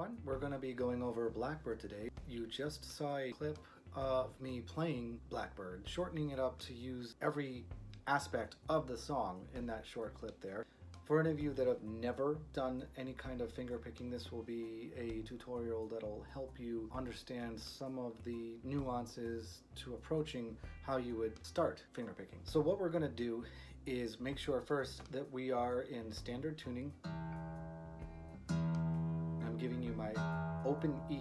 everyone. We're going to be going over Blackbird today. You just saw a clip of me playing Blackbird, shortening it up to use every aspect of the song in that short clip there. For any of you that have never done any kind of finger picking, this will be a tutorial that'll help you understand some of the nuances to approaching how you would start finger picking. So what we're going to do is make sure first that we are in standard tuning. I'm giving you my open E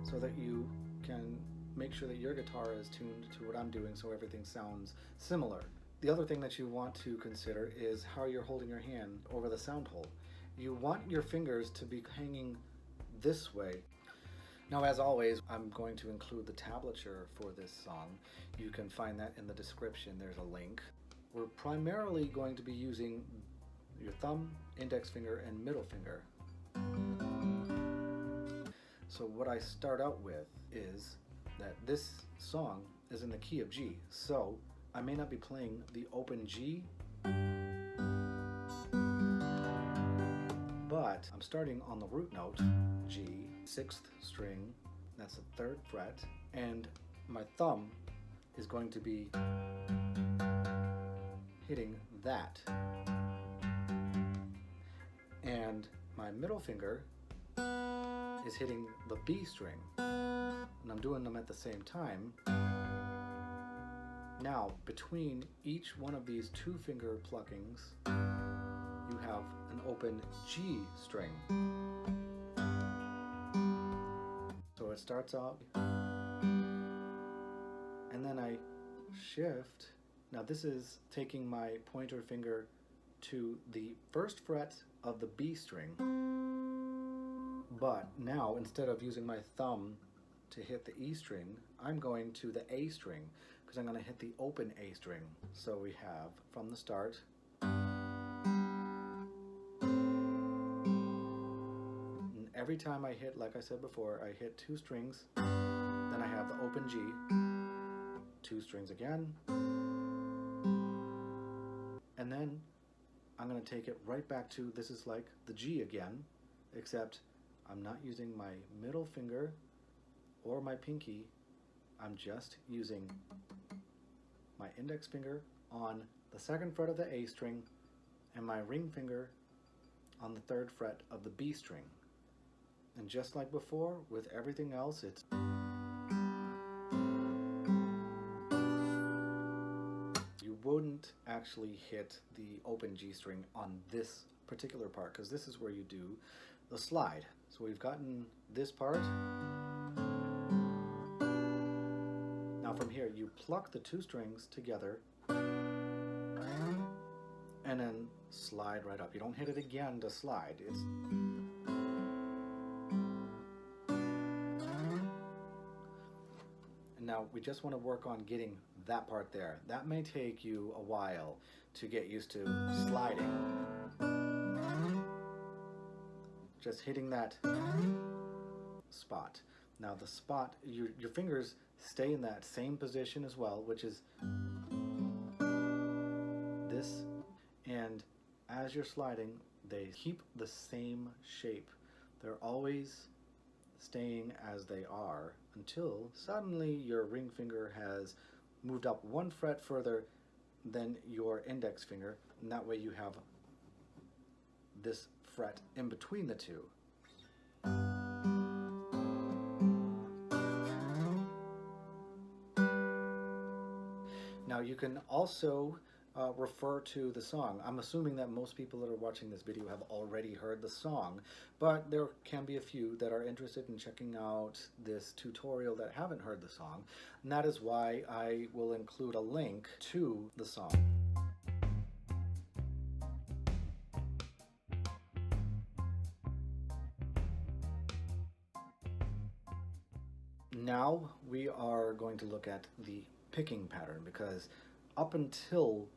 so that you can make sure that your guitar is tuned to what I'm doing so everything sounds similar. The other thing that you want to consider is how you're holding your hand over the sound hole. You want your fingers to be hanging this way. Now, as always, I'm going to include the tablature for this song. You can find that in the description. There's a link. We're primarily going to be using your thumb, index finger, and middle finger. So what I start out with is that this song is in the key of G. So I may not be playing the open G, but I'm starting on the root note, G, 6th string, that's the 3rd fret, and my thumb is going to be hitting that. And my middle finger is hitting the B string, and I'm doing them at the same time. Now, between each one of these 2 finger pluckings, you have an open G string. So it starts out, and then I shift. Now this is taking my pointer finger to the 1st fret of the B string, but now instead of using my thumb to hit the E string, I'm going to the A string, because I'm going to hit the open A string. So we have from the start, and every time I hit, like I said before, I hit 2 strings, then I have the open G, 2 strings again, and then I'm going to take it right back to, this is like the G again, except I'm not using my middle finger or my pinky. I'm just using my index finger on the 2nd fret of the A string and my ring finger on the 3rd fret of the B string. And just like before, with everything else, it's you wouldn't actually hit the open G string on this particular part, because this is where you do the slide. So we've gotten this part. Now from here, you pluck the 2 strings together and then slide right up. You don't hit it again to slide. And now we just want to work on getting that part there. That may take you a while to get used to sliding. Just hitting that spot. Now the spot, your fingers stay in that same position as well, which is this, and as you're sliding, they keep the same shape. They're always staying as they are until suddenly your ring finger has moved up 1 fret further than your index finger, and that way you have this fret in between the 2. Now you can also refer to the song. I'm assuming that most people that are watching this video have already heard the song, but there can be a few that are interested in checking out this tutorial that haven't heard the song, and that is why I will include a link to the song. Now we are going to look at the picking pattern, because up until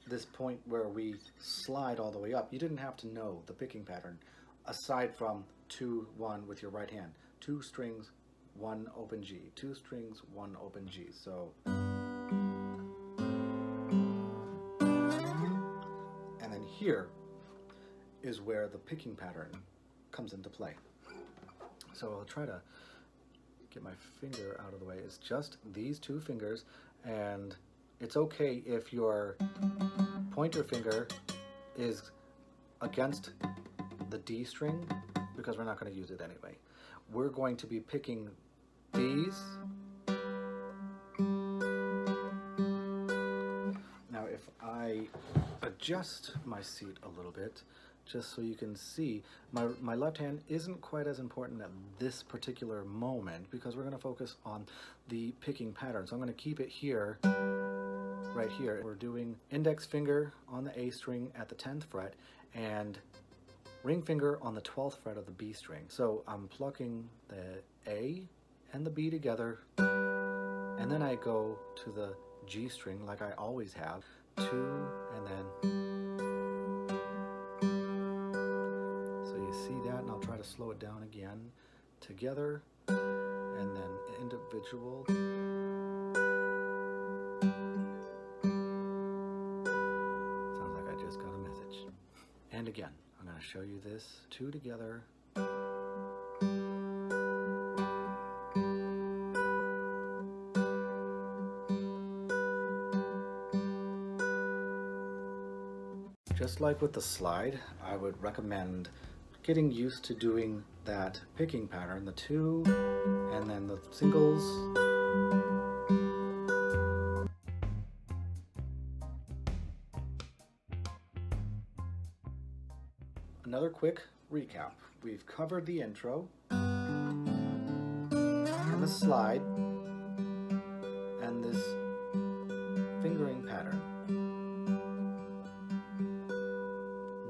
this point where we slide all the way up, you didn't have to know the picking pattern aside from 2-1 with your right hand. 2 strings, 1 open G. 2 strings, 1 open G. So, and then here is where the picking pattern comes into play. So I'll try to get my finger out of the way. It's just these two fingers, and it's okay if your pointer finger is against the D string, because we're not going to use it anyway. We're going to be picking these. Now if I adjust my seat a little bit, just so you can see, my left hand isn't quite as important at this particular moment, because we're going to focus on the picking pattern. So I'm going to keep it here, right here. We're doing index finger on the A string at the 10th fret, and ring finger on the 12th fret of the B string. So I'm plucking the A and the B together, and then I go to the G string like I always have, 2, and then, so you see that, and I'll try to slow it down again, together, and then individual. Sounds like I just got a message. And again, I'm going to show you this, 2 together. Just like with the slide, I would recommend getting used to doing that picking pattern, the 2 and then the singles. Another quick recap. We've covered the intro and the slide and this fingering pattern.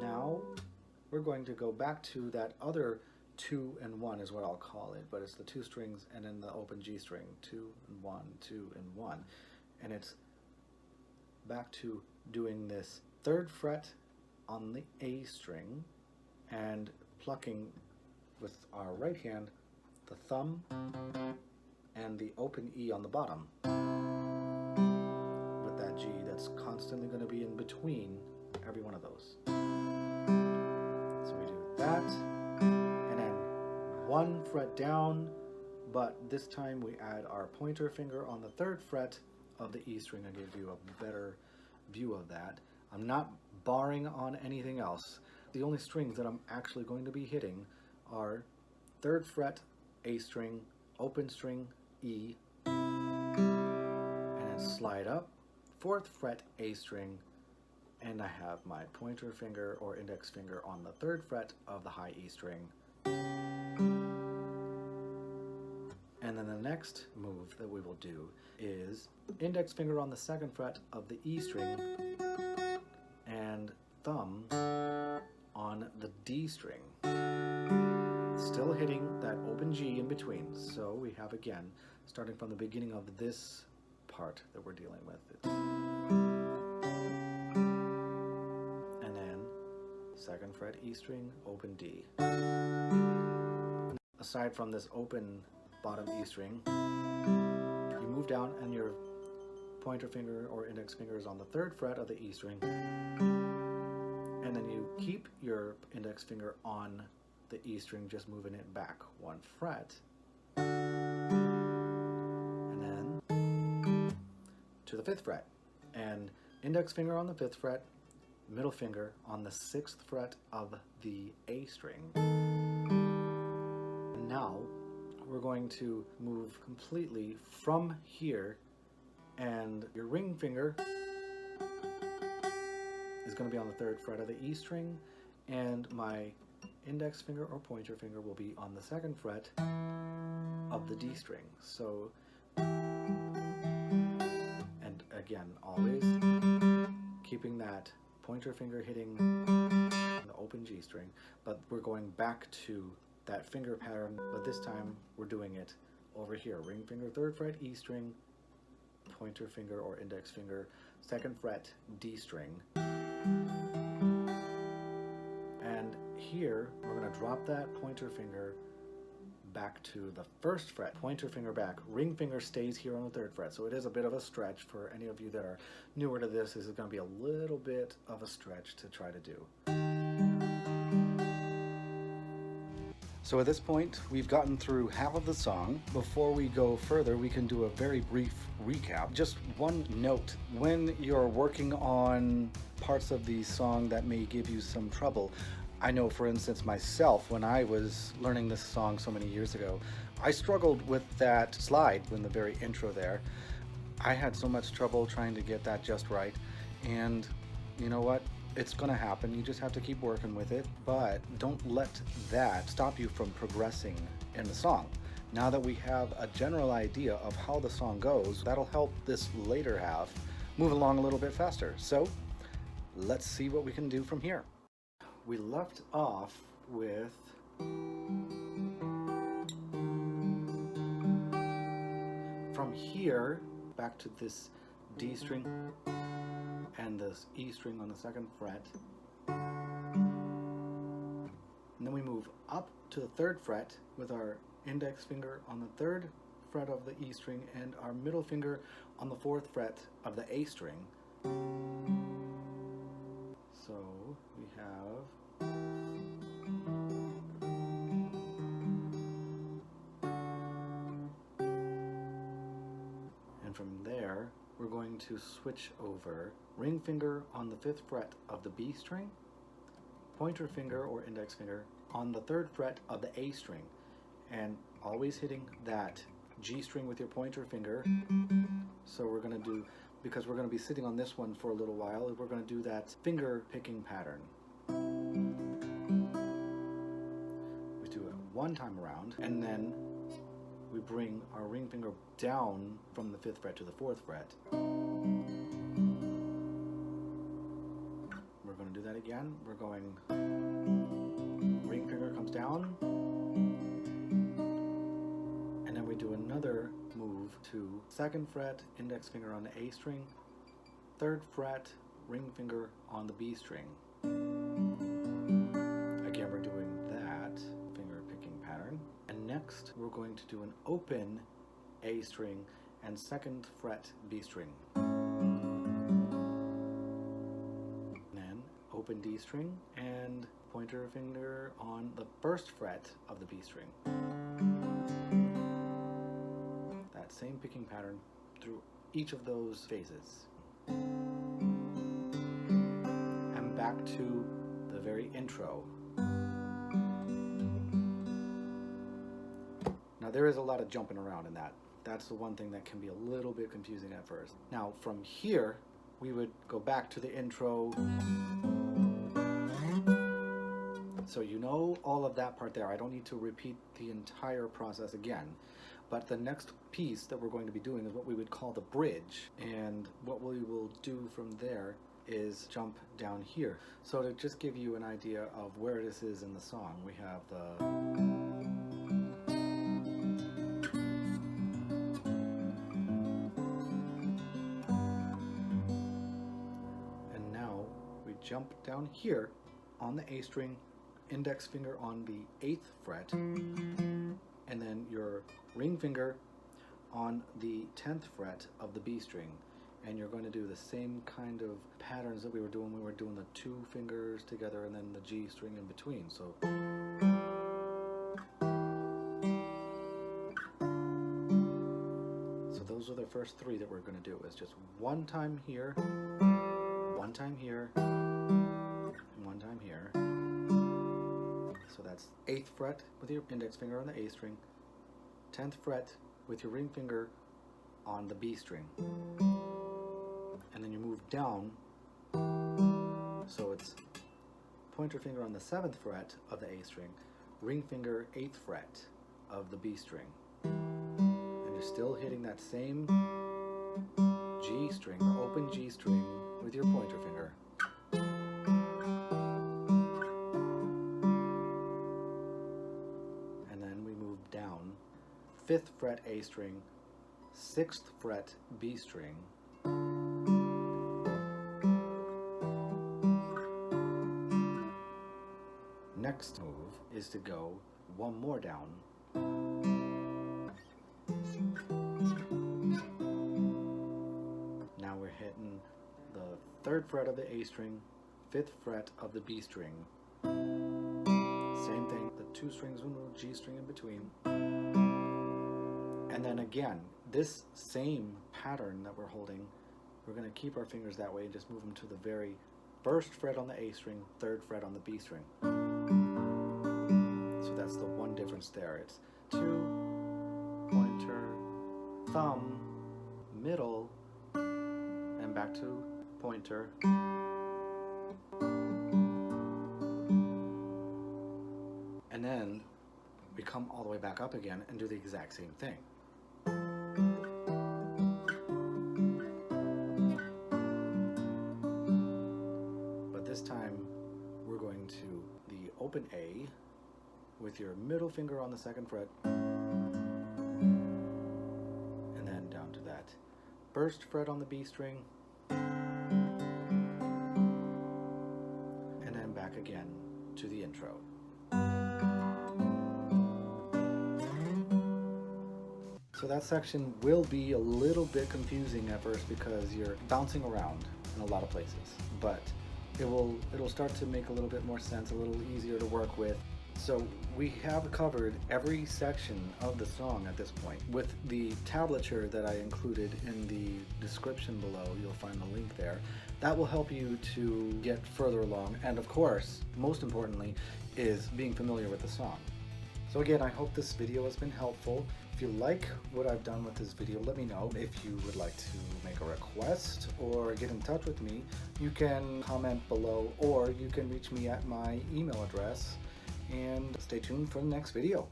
Now we're going to go back to that other 2 and 1 is what I'll call it, but it's the 2 strings and then the open G string, 2 and 1, 2 and 1. And it's back to doing this 3rd fret on the A string, and plucking with our right hand the thumb and the open E on the bottom with that G that's constantly going to be in between every one of those. So we do that, and then 1 fret down, but this time we add our pointer finger on the 3rd fret of the E string. I gave you a better view of that. I'm not barring on anything else. The only strings that I'm actually going to be hitting are 3rd fret A string, open string E, and then slide up, 4th fret A string, and I have my pointer finger or index finger on the 3rd fret of the high E string. And then the next move that we will do is index finger on the 2nd fret of the E string and thumb on the D string, still hitting that open G in between. So we have, again, starting from the beginning of this part that we're dealing with, and then 2nd fret E string, open D. Aside from this open bottom E string, you move down and your pointer finger or index finger is on the 3rd fret of the E string, and then you keep your index finger on the E string, just moving it back 1 fret, and then to the 5th fret, and index finger on the 5th fret, middle finger on the 6th fret of the A string. And now we're going to move completely from here, and your ring finger is going to be on the 3rd fret of the E string, and my index finger or pointer finger will be on the 2nd fret of the D string. So, and again, always keeping that pointer finger hitting the open G string, but we're going back to that finger pattern, but this time we're doing it over here. Ring finger, 3rd fret, E string, pointer finger or index finger, 2nd fret, D string. And here, we're going to drop that pointer finger back to the 1st fret, pointer finger back, ring finger stays here on the 3rd fret. So it is a bit of a stretch for any of you that are newer to this. This is going to be a little bit of a stretch to try to do. So at this point, we've gotten through half of the song. Before we go further, we can do a very brief recap. Just one note, when you're working on parts of the song that may give you some trouble, I know, for instance, myself, when I was learning this song so many years ago, I struggled with that slide in the very intro there. I had so much trouble trying to get that just right, and you know what? It's gonna happen. You just have to keep working with it, but don't let that stop you from progressing in the song. Now that we have a general idea of how the song goes, that'll help this later half move along a little bit faster. So let's see what we can do from here. We left off with from here back to this D string and this E string on the 2nd fret. And then we move up to the 3rd fret with our index finger on the 3rd fret of the E string and our middle finger on the 4th fret of the A string. So we have and from there we're going to switch over ring finger on the 5th fret of the B string, pointer finger or index finger on the 3rd fret of the A string, and always hitting that G string with your pointer finger. So we're going to do, because we're going to be sitting on this one for a little while, we're going to do that finger picking pattern. We do it one time around, and then we bring our ring finger down from the 5th fret to the 4th fret. We're going to do that again. We're going, ring finger comes down, and then we do another move to 2nd fret, index finger on the A string, 3rd fret, ring finger on the B string. Again, we're doing that finger picking pattern. And next, we're going to do an open A string and 2nd fret B string. Then open D string and pointer finger on the 1st fret of the B string. That same picking pattern through each of those phases. And back to the very intro. Now there is a lot of jumping around in that. That's the one thing that can be a little bit confusing at first. Now from here, we would go back to the intro. So you know all of that part there. I don't need to repeat the entire process again. But the next piece that we're going to be doing is what we would call the bridge. And what we will do from there is jump down here. So to just give you an idea of where this is in the song, we have the... jump down here on the A string, index finger on the 8th fret, and then your ring finger on the 10th fret of the B string. And you're going to do the same kind of patterns that we were doing when we were doing the 2 fingers together and then the G string in between. So those are the first 3 that we're going to do. It's just one time here, one time here, and one time here. So that's 8th fret with your index finger on the A string, 10th fret with your ring finger on the B string, and then you move down, so it's pointer finger on the 7th fret of the A string, ring finger 8th fret of the B string, and you're still hitting that same G string, the open G string with your pointer finger. And then we move down, 5th fret A string, 6th fret B string, next move is to go one more down. Now we're hitting the 3rd fret of the A string, 5th fret of the B string. Same thing, the 2 strings, 1 little G string in between. And then again, this same pattern that we're holding, we're going to keep our fingers that way and just move them to the very first fret on the A string, 3rd fret on the B string. So that's the one difference there. It's 2, pointer, thumb, middle, and back to pointer. And then we come all the way back up again and do the exact same thing. But this time we're going to the open A with your middle finger on the 2nd fret, and then down to that 1st fret on the B string, and then back again to the intro. So that section will be a little bit confusing at first because you're bouncing around in a lot of places, but it'll start to make a little bit more sense, a little easier to work with. So we have covered every section of the song at this point. With the tablature that I included in the description below, you'll find the link there. That will help you to get further along, and of course, most importantly, is being familiar with the song. So again, I hope this video has been helpful. If you like what I've done with this video, let me know. If you would like to make a request or get in touch with me, you can comment below, or you can reach me at my email address. And stay tuned for the next video.